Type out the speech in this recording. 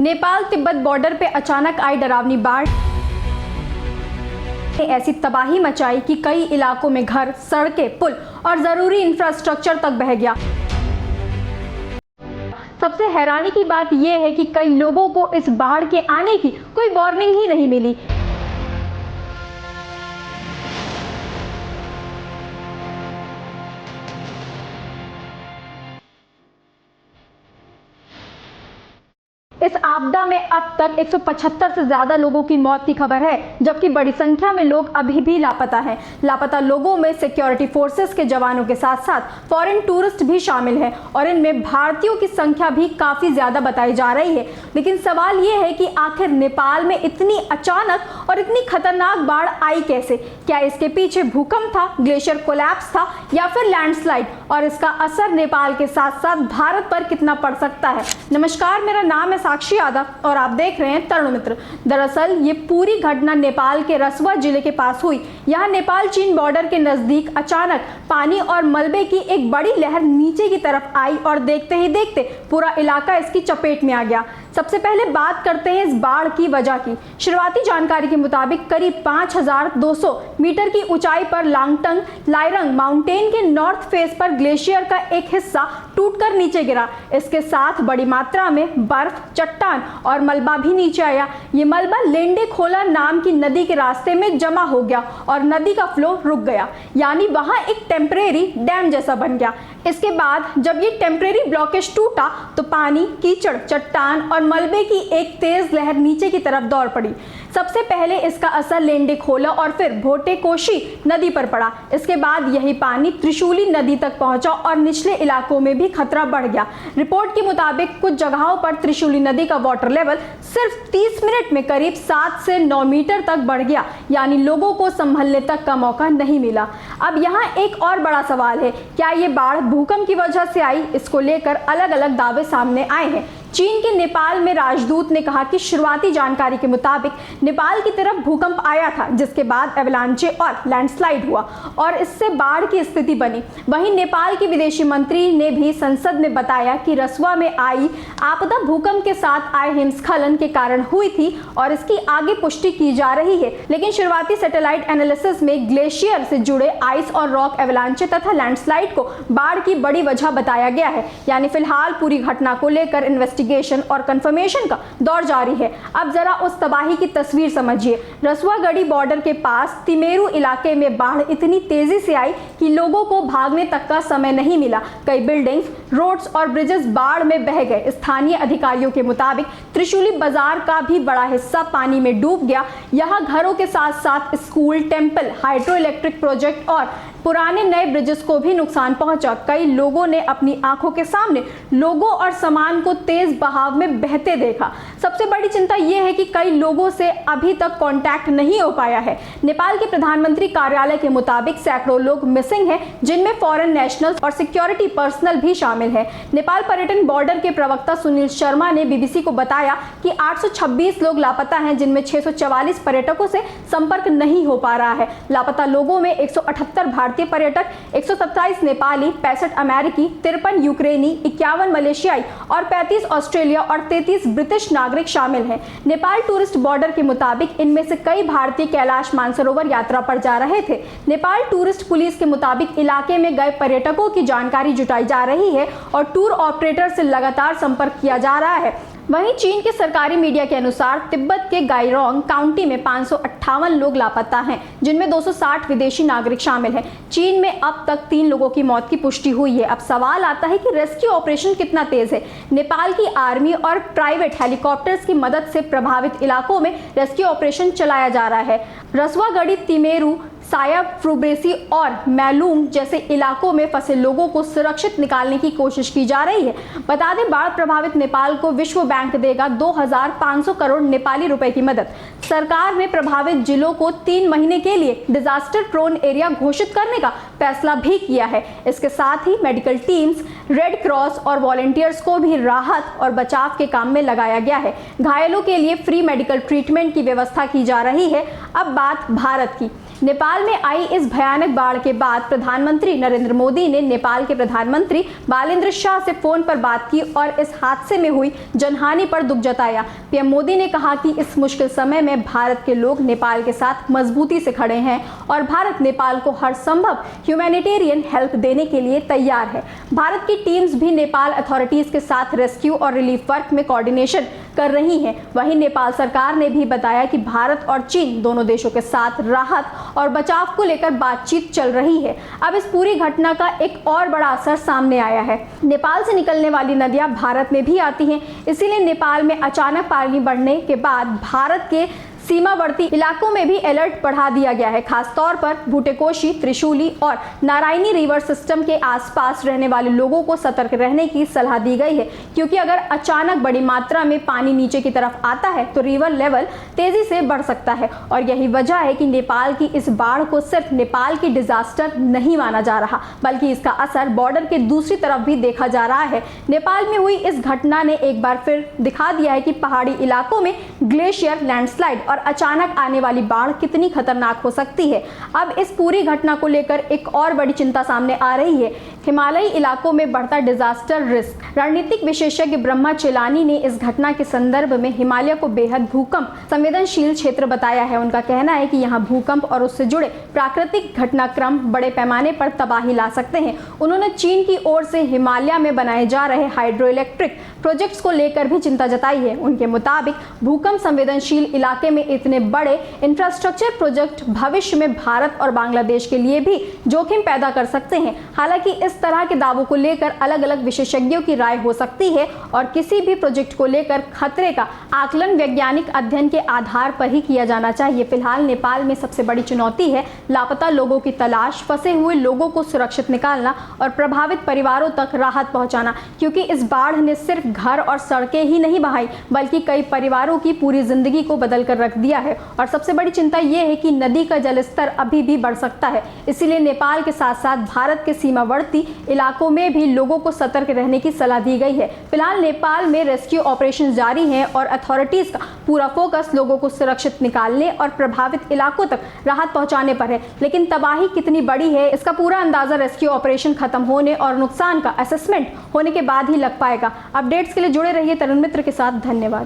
Nepal Tibet border पे अचानक आई डरावनी बाढ़ ने ऐसी तबाही मचाई कि कई इलाकों में घर, सड़कें, पुल और जरूरी इंफ्रास्ट्रक्चर तक बह गया। सबसे हैरानी की बात यह है कि कई लोगों को इस बाढ़ के आने की कोई वार्निंग ही नहीं मिली। इस आपदा में अब तक 175 से ज्यादा लोगों की मौत की खबर है, जबकि बड़ी संख्या में लोग अभी भी लापता हैं। लापता लोगों में सिक्योरिटी फोर्सेस के जवानों के साथ साथ फॉरेन टूरिस्ट भी शामिल हैं और इनमें भारतीयों की संख्या भी काफी ज्यादा बताई जा रही है। लेकिन सवाल ये है कि आखिर नेपाल में इतनी अचानक और इतनी खतरनाक बाढ़ आई कैसे? क्या इसके पीछे भूकंप था, ग्लेशियर कोलैप्स था या फिर लैंडस्लाइड, और इसका असर नेपाल के साथ साथ भारत पर कितना पड़ सकता है? नमस्कार, मेरा नाम है साक्षी यादव और आप देख रहे हैं तरुण मित्र। दरअसल ये पूरी घटना नेपाल के रसुआ जिले के पास हुई। यहाँ नेपाल चीन बॉर्डर के नजदीक अचानक पानी और मलबे की एक बड़ी लहर नीचे की तरफ आई और देखते ही देखते पूरा इलाका इसकी चपेट में आ गया। सबसे पहले बात करते हैं इस बाढ़ की वजह की। शुरुआती जानकारी के मुताबिक करीब 5200 मीटर की ऊंचाई पर लांगटंग लाइरंग माउंटेन के नॉर्थ फेस पर ग्लेशियर का एक हिस्सा टूटकर नीचे गिरा। इसके साथ बड़ी मात्रा में बर्फ, चट्टान और मलबा भी नीचे आया। ये मलबा लेंडे खोला नाम की नदी के रास्ते में जमा हो गया और नदी का फ्लो रुक गया, यानी वहां एक टेम्परेरी डैम जैसा बन गया। इसके बाद जब ये टेम्परेरी ब्लॉकेज टूटा तो पानी, कीचड़, चट्टान और मलबे की एक तेज लहर नीचे की तरफ दौड़ पड़ी। सबसे पहले इसका असर लेंडे खोला और फिर भोटे कोशी नदी पर पड़ा। इसके बाद यही पानी त्रिशूली नदी तक पहुंचा और निचले इलाकों में भी खतरा बढ़ गया। रिपोर्ट के मुताबिक कुछ जगहों पर त्रिशूली नदी का वाटर लेवल सिर्फ 30 मिनट में करीब 7 से 9 मीटर तक बढ़ गया, यानी लोगों को संभलने तक का मौका नहीं मिला। अब यहाँ एक और बड़ा सवाल है, क्या ये बाढ़ भूकंप की वजह से आई? इसको लेकर अलग अलग दावे सामने आए हैं। चीन के नेपाल में राजदूत ने कहा कि शुरुआती जानकारी के मुताबिक नेपाल की तरफ भूकंप आया था, जिसके बाद एवलांचे और लैंडस्लाइड हुआ और इससे बाढ़ की स्थिति बनी। वहीं नेपाल के विदेशी मंत्री ने भी संसद में बताया कि रसुआ में आई आपदा भूकंप के साथ आए हिमस्खलन के कारण हुई थी और इसकी आगे पुष्टि की जा रही है। लेकिन शुरुआती सैटेलाइट एनालिसिस में ग्लेशियर से जुड़े आइस और रॉक एवलांचे तथा लैंडस्लाइड को बाढ़ की बड़ी वजह बताया गया है। यानी फिलहाल पूरी घटना को लेकर इन्वेस्टिगेशन और कंफर्मेशन का दौर जारी है। अब जरा उस तबाही की तस्वीर समझिए। रसुआगढ़ी बॉर्डर के पास तिमेरू इलाके में बाढ़ इतनी तेजी से आई कि लोगों को भागने तक का समय नहीं मिला। कई बिल्डिंग्स, रोड्स और ब्रिजेस बाढ़ में बह गए। स्थानीय अधिकारियों के मुताबिक त्रिशूली बाजार का भी बड़ा हिस्सा पानी में डूब गया। यहाँ घरों के साथ साथ school, temple, hydro electric project और पुराने नए ब्रिजेस को भी नुकसान पहुंचा। कई लोगों ने अपनी आंखों के सामने लोगों और सामान को तेज बहाव में बहते देखा। सबसे बड़ी चिंता यह है कि कई लोगों से अभी तक कांटेक्ट नहीं हो पाया है। नेपाल के प्रधानमंत्री कार्यालय के मुताबिक सैकड़ों लोग मिसिंग हैं, जिनमें फॉरेन नेशनल्स और सिक्योरिटी पर्सनल भी शामिल है। नेपाल पर्यटन बॉर्डर के प्रवक्ता सुनील शर्मा ने बीबीसी को बताया कि 826 लोग लापता हैं, जिनमें 644 पर्यटकों से संपर्क नहीं हो पा रहा है। लापता लोगों में 178 भारतीय पर्यटक, 127 नेपाली, 65 अमेरिकी, 53 यूक्रेनी, 51 मलेशियाई और 35 ऑस्ट्रेलिया और 33 ब्रिटिश नागरिक शामिल हैं। नेपाल टूरिस्ट बॉर्डर के मुताबिक इनमें से कई भारतीय कैलाश मानसरोवर यात्रा पर जा रहे थे। नेपाल टूरिस्ट पुलिस के मुताबिक इलाके में गए पर्यटकों की जानकारी जुटाई जा रही है और टूर ऑपरेटर से लगातार संपर्क किया जा रहा है। वहीं चीन के सरकारी मीडिया के अनुसार तिब्बत के गाइरोंग काउंटी में 558 लोग लापता हैं, जिनमें 260 विदेशी नागरिक शामिल हैं। चीन में अब तक 3 लोगों की मौत की पुष्टि हुई है। अब सवाल आता है कि रेस्क्यू ऑपरेशन कितना तेज है। नेपाल की आर्मी और प्राइवेट हेलीकॉप्टर्स की मदद से प्रभावित इलाकों में रेस्क्यू ऑपरेशन चलाया जा रहा है। रसुआगढ़ी, तिमेरू, साया, फ्रुब्रेसी और मैलूम जैसे इलाकों में फंसे लोगों को सुरक्षित निकालने की कोशिश की जा रही है। बता दें, बाढ़ प्रभावित नेपाल को विश्व बैंक देगा 2500 करोड़ नेपाली रुपए की मदद। सरकार ने प्रभावित जिलों को 3 महीने के लिए डिजास्टर प्रोन एरिया घोषित करने का फैसला भी किया है। इसके साथ ही मेडिकल टीम्स, रेड क्रॉस और वॉलंटियर्स को भी राहत और बचाव के काम में लगाया गया है। घायलों के लिए फ्री मेडिकल ट्रीटमेंट की व्यवस्था की जा रही है। अब बात भारत की। नेपाल में आई इस भयानक बाढ़ के बाद प्रधानमंत्री नरेंद्र मोदी ने नेपाल के प्रधानमंत्री बालेंद्र शाह से फोन पर बात की और इस हादसे में हुई जनहानि पर दुख जताया। पीएम मोदी ने कहा कि इस मुश्किल समय में भारत के लोग नेपाल के साथ मजबूती से खड़े हैं और भारत नेपाल को हर संभव ह्यूमैनिटेरियन हेल्प देने के लिए तैयार है। भारत की टीम्स भी नेपाल अथॉरिटीज के साथ रेस्क्यू और रिलीफ वर्क में कोऑर्डिनेशन कर रही हैं। वहीं नेपाल सरकार ने भी बताया कि भारत और चीन दोनों देशों के साथ राहत और बचाव को लेकर बातचीत चल रही है। अब इस पूरी घटना का एक और बड़ा असर सामने आया है। नेपाल से निकलने वाली नदियां भारत में भी आती हैं, इसीलिए नेपाल में अचानक पानी बढ़ने के बाद भारत के सीमावर्ती इलाकों में भी अलर्ट बढ़ा दिया गया है। खासतौर पर भूटेकोशी, त्रिशूली और नारायणी रिवर सिस्टम के आसपास रहने वाले लोगों को सतर्क रहने की सलाह दी गई है, क्योंकि अगर अचानक बड़ी मात्रा में पानी नीचे की तरफ आता है तो रिवर लेवल तेजी से बढ़ सकता है। और यही वजह है कि नेपाल की इस बाढ़ को सिर्फ नेपाल की डिजास्टर नहीं माना जा रहा, बल्कि इसका असर बॉर्डर के दूसरी तरफ भी देखा जा रहा है। नेपाल में हुई इस घटना ने एक बार फिर दिखा दिया है कि पहाड़ी इलाकों में ग्लेशियर, लैंडस्लाइड और अचानक आने वाली बाढ़ कितनी खतरनाक हो सकती है। अब इस पूरी घटना को लेकर एक और बड़ी चिंता सामने आ रही है, हिमालयी इलाकों में बढ़ता डिजास्टर रिस्क। रणनीतिक विशेषज्ञ ब्रह्मा चेलानी ने इस घटना के संदर्भ में हिमालय को बेहद भूकंप संवेदनशील क्षेत्र बताया है। उनका कहना है कि यहाँ भूकंप और उससे जुड़े प्राकृतिक घटनाक्रम बड़े पैमाने पर तबाही ला सकते हैं। उन्होंने चीन की ओर से हिमालय में बनाए जा रहे हाइड्रो इलेक्ट्रिक प्रोजेक्ट्स को लेकर भी चिंता जताई है। उनके मुताबिक भूकंप संवेदनशील इलाके में इतने बड़े इंफ्रास्ट्रक्चर प्रोजेक्ट भविष्य में भारत और बांग्लादेश के लिए भी जोखिम पैदा कर सकते हैं। हालांकि इस तरह के दावों को लेकर अलग अलग विशेषज्ञों की राय हो सकती है और किसी भी प्रोजेक्ट को लेकर खतरे का आकलन वैज्ञानिक अध्ययन के आधार पर ही किया जाना चाहिए। फिलहाल नेपाल में सबसे बड़ी चुनौती है लापता लोगों की तलाश, फंसे हुए लोगों को सुरक्षित निकालना और प्रभावित परिवारों तक राहत पहुंचाना, क्योंकि इस बाढ़ ने सिर्फ घर और सड़कें ही नहीं बहाई बल्कि कई परिवारों की पूरी जिंदगी को बदल कर रख दिया है। और सबसे बड़ी चिंता यह है कि नदी का जलस्तर अभी भी बढ़ सकता है, इसीलिए नेपाल के साथ साथ भारत के सीमावर्ती इलाकों में भी लोगों को सतर्क रहने की सलाह दी गई है। फिलहाल नेपाल में रेस्क्यू ऑपरेशन जारी हैं और अथॉरिटीज का पूरा फोकस लोगों को सुरक्षित निकालने और प्रभावित इलाकों तक राहत पहुंचाने पर है। लेकिन तबाही कितनी बड़ी है, इसका पूरा अंदाजा रेस्क्यू ऑपरेशन खत्म होने और नुकसान का असेसमेंट होने के बाद ही लग पाएगा। अपडेट्स के लिए जुड़े रहिए तरुण मित्र के साथ। धन्यवाद।